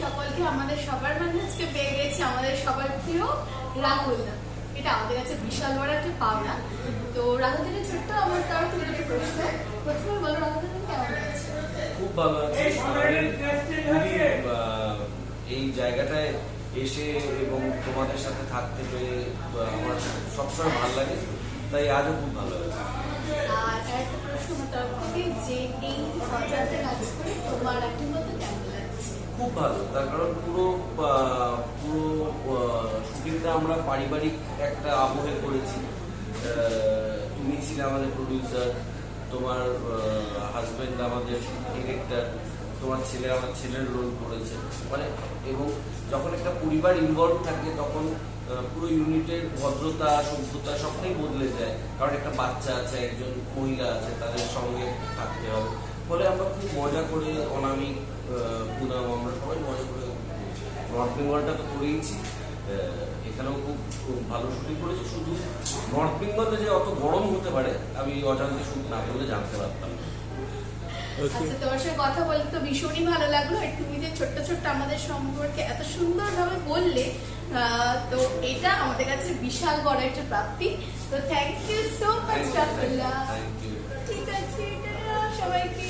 সকলকে। আমাদের সবার মাঝে আজকে পেয়ে গেছি আমাদের সবার প্রিয় রাহুল দা। এটা আমাদের কাছে বিশাল বড় একটা পাওনা। তো রাহুল দাকে ছোট্ট আমার তরফ থেকে একটা প্রশ্ন, প্রথমে বলো রাহুল দা কেমন আছে? খুব ভালো আছে। এই জায়গাটায় এসে এবং তোমাদের সাথে থাকতে পেরে আমার সবসময় ভালো লাগে, তাই আজও খুব ভালো আছে। আর একটা প্রশ্ন আমার তরফ থেকে, যে এই সজ্জাতে কাজ করে তোমার একটু মতো কেমন লাগছে? খুব ভালো, তার কারণ পুরো শুটিংটা আমরা পারিবারিক একটা আবহে করেছি। তুমি ছিলে আমাদের প্রডিউসার, তোমার হাজবেন্ড আমাদের ডিরেক্টর, তোমার ছেলে আমার ছেলের রোল করেছে, মানে এবং যখন একটা পরিবার ইনভলভ থাকে তখন পুরো ইউনিটের ভদ্রতা সভ্যতা সবটাই বদলে যায়, কারণ একটা বাচ্চা আছে, একজন মহিলা আছে, তাদের সঙ্গে থাকতে হবে। ফলে আমরা খুব মজা করে, অনামিক, পুনাম, আমরা সবাই মজা করে নর্থ বেঙ্গলটা তো করেইছি, এখানেও খুব ভালো শুটিং করেছি। শুধু নর্থ বেঙ্গলে যে অত গরম হতে পারে আমি অজান্তে শুট না করলে জানতে পারতাম। আচ্ছা, তোমার সাথে কথা বলতে তো ভীষণই ভালো লাগলো। আর তুমি যে ছোট্ট ছোট্ট আমাদের সম্পর্কে এত সুন্দরভাবে বললে, তো এটা আমাদের কাছে বিশাল বড় একটা প্রাপ্তি। তো thank you so much Rahul দা। Thank you. ঠিক আছে, সবাইকে।